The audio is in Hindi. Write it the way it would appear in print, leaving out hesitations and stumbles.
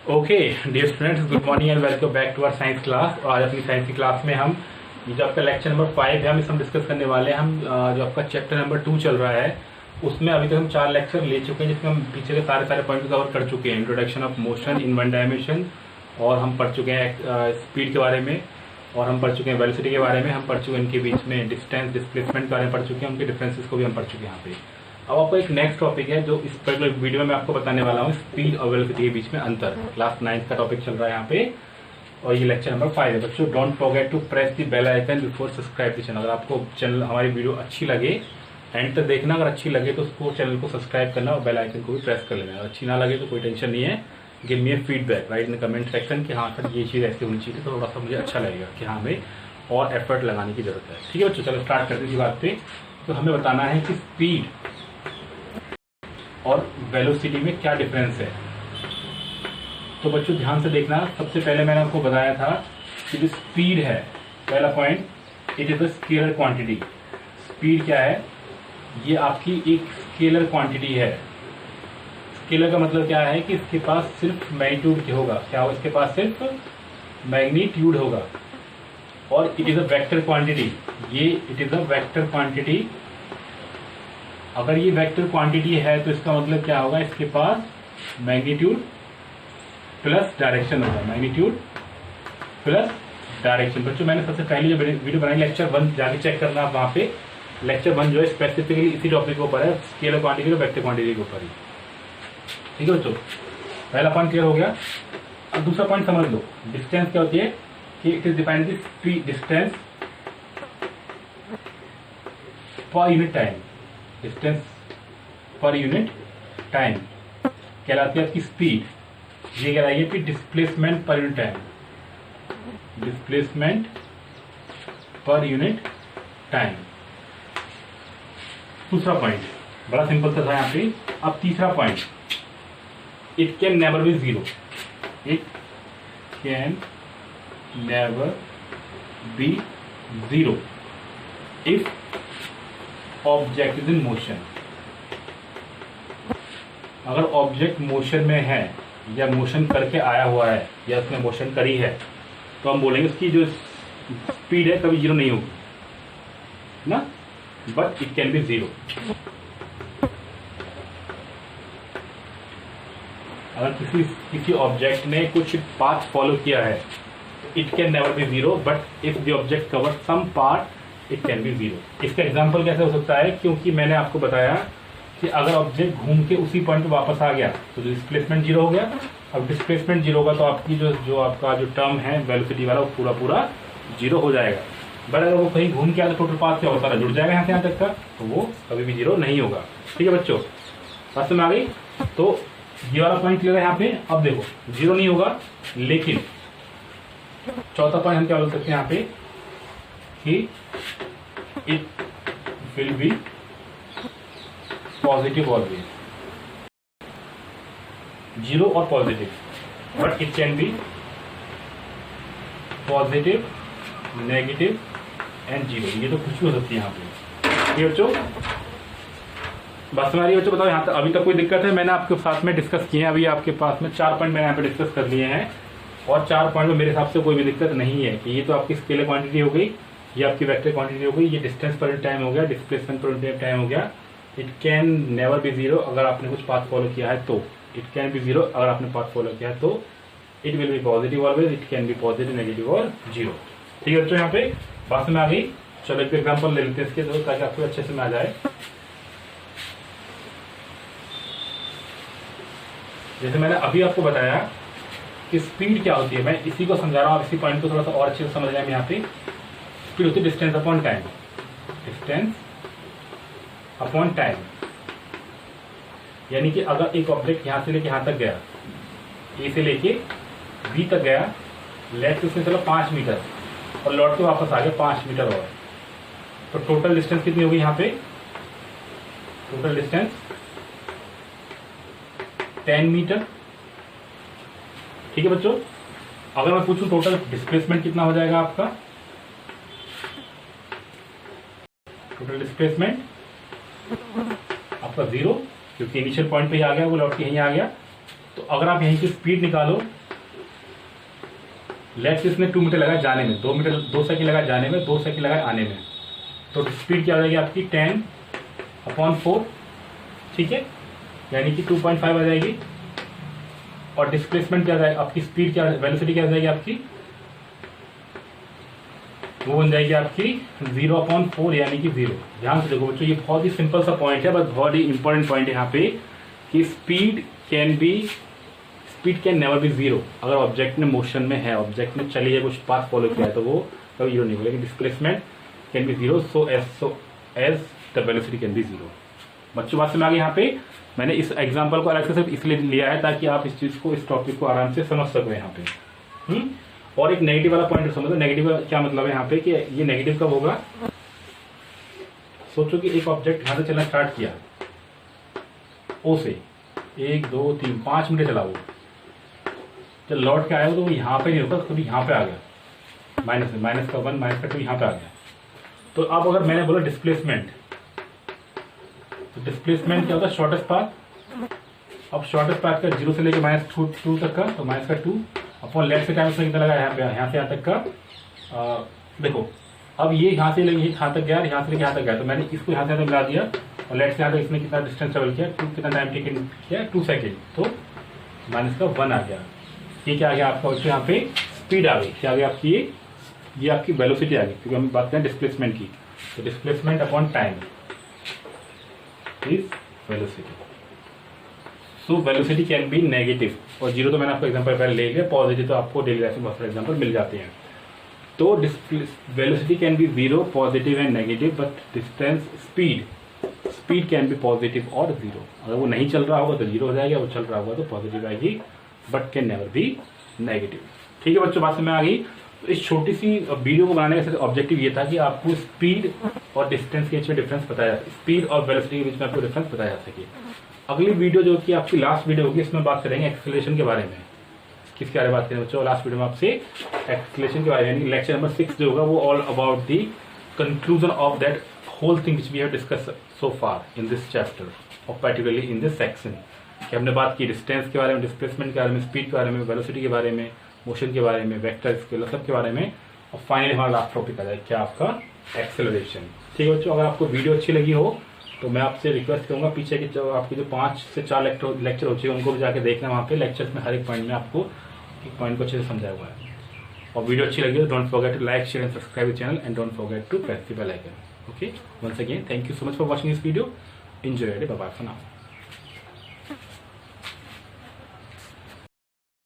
Okay dear students, good morning and welcome back to our science class. और आज अपनी साइंस की क्लास में हम जो आपका लेक्चर नंबर 5 है हम इस डिस्कस करने वाले हैं। हम जो आपका चैप्टर नंबर 2 चल रहा है उसमें अभी तक हम 4 लेक्चर ले चुके हैं, जिसमें हम पीछे के सारे पॉइंट कवर कर चुके हैं। Introduction of motion in one dimension, और हम पढ़ चुके हैं स्पीड के बारे में, और हम पढ़ चुके हैं वेलोसिटी के बारे में, हम पढ़ चुके हैं इनके बीच में डिस्टेंस डिस्प्लेसमेंट के बारे में पढ़ चुके हैं, उनके डिफरेंसेस को भी हम पढ़ चुके हैं यहाँ पे। अब आपको एक नेक्स्ट टॉपिक है जो इस पर्टिकुलर वीडियो में मैं आपको बताने वाला हूँ, स्पीड और वेलोसिटी के बीच में अंतर। क्लास 9 का टॉपिक चल रहा है यहाँ पे, और ये लेक्चर नंबर 5 है। बच्चों don't forget to press the bell icon before subscribe the channel. अगर आपको चैनल हमारी वीडियो अच्छी लगे एंड तक देखना, अगर अच्छी लगे तो उसको चैनल को सब्सक्राइब करना और बेल आइकन को भी प्रेस कर लेना। अगर अच्छी ना लगे तो कोई टेंशन नहीं है, give me feedback right in comment section कि हाँ सर ये चीज़ ऐसी होनी चाहिए, तो थोड़ा सा मुझे अच्छा लगेगा कि हाँ हमें और एफर्ट लगाने की जरूरत है। ठीक है बच्चों, चलो स्टार्ट करते हैं इसी बात पे। तो हमें बताना है कि स्पीड और वेलोसिटी में क्या डिफरेंस है। तो बच्चों ध्यान से देखना, सबसे पहले मैंने आपको बताया था कि जो स्पीड है, पहला point, it is a scalar quantity. Speed क्या है? ये आपकी एक स्केलर क्वांटिटी है। स्केलर का मतलब क्या है कि इसके पास सिर्फ मैग्नीट्यूड होगा। क्या होगा? इसके पास सिर्फ मैग्नीट्यूड होगा। और it is a vector quantity. ये it is a vector quantity. अगर ये वेक्टर क्वांटिटी है तो इसका मतलब क्या होगा? इसके पास मैग्नीट्यूड प्लस डायरेक्शन होगा। Magnitude plus direction. बच्चों मैंने सबसे पहले जो वीडियो बनाई लेक्चर 1 जाके चेक करना आप वहां पे। लेक्चर 1 जो है स्पेसिफिकली इसी टॉपिक के ऊपर है, स्केलर क्वांटिटी और वेक्टर क्वांटिटी के ऊपर ही। ठीक है बच्चों, पहला पॉइंट क्लियर हो गया। अब दूसरा पॉइंट समझ लो, डिस्टेंस क्या होती है कि it is defined the distance per unit time. Distance per unit time कहलाती है आपकी स्पीड। ये कहलाएगी आपकी displacement per unit time. Displacement per unit time. दूसरा पॉइंट बड़ा सिंपल सा था यहाँ पे। अब तीसरा point, it can never be zero. It can never be zero if object is in motion. अगर ऑब्जेक्ट मोशन में है या मोशन करके आया हुआ है या उसने मोशन करी है तो हम बोलेंगे उसकी जो स्पीड है कभी जीरो नहीं होगी ना, but it can be zero. अगर किसी ऑब्जेक्ट ने कुछ पाथ फॉलो किया है it can never be zero, but if the object cover some part it can be zero. इसका एग्जाम्पल कैसे हो सकता है? क्योंकि मैंने आपको बताया कि अगर ऑब्जेक्ट घूम के उसी पॉइंट पे वापस आ गया तो डिस्प्लेसमेंट जीरो हो गया। अब डिस्प्लेसमेंट जीरो होगा तो आपकी जो आपका जो टर्म है वेलोसिटी वाला वो पूरा जीरो हो जाएगा। बट अगर वो कहीं घूम के आया तो टोटल पाथ क्या होता है? जुड़ जाएगा यहाँ से यहाँ तक का, तो वो कभी भी जीरो नहीं होगा। ठीक है बच्चों, बात समझ आ गई? तो ये वाला पॉइंट क्लियर है यहाँ पे। अब देखो जीरो नहीं होगा, लेकिन चौथा पॉइंट हम क्या बोल सकते हैं यहाँ पे कि it will be positive always. Zero और positive, but it can be positive, negative and zero. ये तो कुछ भी हो सकती है यहाँ पे। ये बच्चों बात समझ आ रही है? बच्चों बताओ यहाँ तक अभी तक कोई दिक्कत है? मैंने आपके साथ में डिस्कस किए हैं, अभी आपके पास में 4 पॉइंट मैंने यहाँ पे डिस्कस कर लिए हैं, और 4 पॉइंट में मेरे हिसाब से कोई भी दिक्कत नहीं है कि ये तो आपकी स्केलर क्वांटिटी हो गई, ये आपकी वेक्टर क्वांटिटी हो गई, ये डिस्टेंस पर टाइम हो गया, डिस्प्लेसमेंट पर टाइम हो गया। It can never be zero अगर आपने कुछ पाथ फॉलो किया है तो। इट कैन बी जीरो अगर आपने पाथ फॉलो किया है तो। It will be positive always, it can be positive, negative और जीरो। ठीक है बच्चों, यहाँ पे बात में आ गई। चलो एक एग्जाम्पल ले लेते हैं इसके तो, ताकि आपको अच्छे से में आ जाए। जैसे मैंने अभी आपको बताया कि स्पीड क्या होती है, मैं इसी को समझा रहा हूँ। इसी पॉइंट को थोड़ा सा और अच्छे से समझ जाए। यहाँ पे स्पीड होती है distance upon time. Distance upon time, यानी कि अगर एक ऑब्जेक्ट यहां से लेके यहां तक गया, ए से लेके बी तक गया, लेफ्ट उसने चलो 5 मीटर और लौट के वापस आ गया 5 मीटर और, तो टोटल डिस्टेंस कितनी होगी यहाँ पे? Total distance 10 metre. ठीक है बच्चों, अगर मैं पूछूं टोटल डिस्प्लेसमेंट कितना हो जाएगा आपका? टोटल डिस्प्लेसमेंट आपका 0, क्योंकि इनिशियल पॉइंट पे ही आ गया, वो लौट के यहीं आ गया। तो अगर आप यहीं की स्पीड निकालो, लेट्स से इसने 2 मीटर लगा जाने में, 2 सेकंड लगा जाने में, 2 सेकंड लगा आने में, तो स्पीड क्या हो जाएगी आपकी 10/4, ठीक है, यानी कि 2.5 आ जाएगी। और डिस्प्लेसमेंट क्या जाएगी आपकी, स्पीड क्या, वेलोसिटी क्या हो जाएगी आपकी, वो बन जाएगी आपकी 0/4 यानी कि 0। ध्यान से देखो बच्चों, ये बहुत ही सिंपल सा पॉइंट है, बस बहुत ही इंपॉर्टेंट पॉइंट है यहाँ पे कि स्पीड कैन नेवर बी 0। अगर ऑब्जेक्ट ने मोशन में है, ऑब्जेक्ट ने चलिए कुछ पाथ फॉलो किया है, तो वो कभी 0 नहीं होगा, लेकिन displacement can be 0 so as the velocity can be 0। बच्चों बात समझ आ गई। यहाँ पे मैंने इस एग्जाम्पल को अलग से सिर्फ इसलिए लिया है ताकि आप इस चीज को, इस टॉपिक को आराम से समझ सको यहाँ पे। और एक नेगेटिव वाला पॉइंट समझो। नेगेटिव क्या मतलब है यहाँ पे कि ये नेगेटिव कब होगा, सोचो कि एक ऑब्जेक्ट यहाँ से चलना स्टार्ट किया ओ से, 1 2 3 5 मिनट चला, वो जब लौट के आया तो वो यहाँ पे नहीं रुका, कभी यहाँ पे आ गया, माइनस का 1 माइनस का 2 यहाँ पे आ गया। तो अब अगर मैंने बोला डिस्प्लेसमेंट, तो डिस्प्लेसमेंट क्या होता है, शॉर्टेस्ट पाथ। अब शॉर्टेस्ट पाथ का 0 से लेकर -2 तक का, तो -2 अपॉन लेफ्ट से टाइम उसने कितना लगा यहाँ पे, यहाँ से यहाँ तक का। देखो अब ये यहाँ से लेके यहाँ तक गया, यहाँ से लेके यहाँ तक गया, तो मैंने इसको यहाँ से मिला दिया, और लेफ्ट से यहाँ तक इसने कितना डिस्टेंस ट्रेवल किया, कितना टाइम टेकन किया, 2 सेकेंड, तो -1 आ गया। ये क्या आ गया आपका, उससे यहाँ पे स्पीड आ गई, क्या आ गया आपकी, ये आपकी वेलोसिटी आ गई, क्योंकि हम बात करें डिस्प्लेसमेंट की, तो displacement upon time is velocity. So velocity can B negative, और 0 तो मैंने आपको एग्जांपल पहले ले लिया, पॉजिटिव तो आपको डेली लाइफ में बहुत सारे एग्जांपल मिल जाते हैं। तो velocity can be 0, positive and negative, but distance speed can be positive और 0। अगर वो नहीं चल रहा होगा तो 0 हो जाएगा, वो चल रहा होगा तो पॉजिटिव आएगी, but can never B negative. ठीक है बच्चों, बात में आ गई। तो इस छोटी सी वीडियो को बनाने का ऑब्जेक्टिव ये था कि आपको स्पीड और डिस्टेंस के बीच में डिफरेंस बताया, स्पीड और वेलोसिटी के बीच में आपको डिफरेंस बताया जा सके। अगली वीडियो जो कि आपकी लास्ट वीडियो होगी, इसमें बात करेंगे एक्सेलरेशन के बारे में। किसके बारे में बात करेंगे बच्चों, लास्ट वीडियो में आपसे एक्सेलरेशन के बारे में, लेक्चर नंबर 6 जो होगा वो all about the conclusion of that whole thing which we have discuss so far in this chapter, और पर्टिकुलरली इन दिस सेक्शन। कि हमने बात की डिस्टेंस के बारे में, डिस्प्लेसमेंट के बारे में, स्पीड के बारे में, वेलोसिटी के बारे में, मोशन के बारे में, वेक्टर स्केल, सब के बारे में, और फाइनली हमारा लास्ट टॉपिक आ जाए क्या, आपका एक्सेलरेशन। ठीक है बच्चों, अगर आपको वीडियो अच्छी लगी हो तो मैं आपसे रिक्वेस्ट करूंगा पीछे के जो आपके जो 5 से 4 लेक्चर हो चुके हैं उनको भी जाके देखना, वहाँ पे लेक्चर्स में हर एक पॉइंट में आपको एक पॉइंट को अच्छे से समझाया हुआ है। और वीडियो अच्छी लगी तो don't forget to like, share and subscribe the channel, and don't forget to press the bell icon. Okay, once again thank you so much for watching this video, enjoy it, bye bye for now.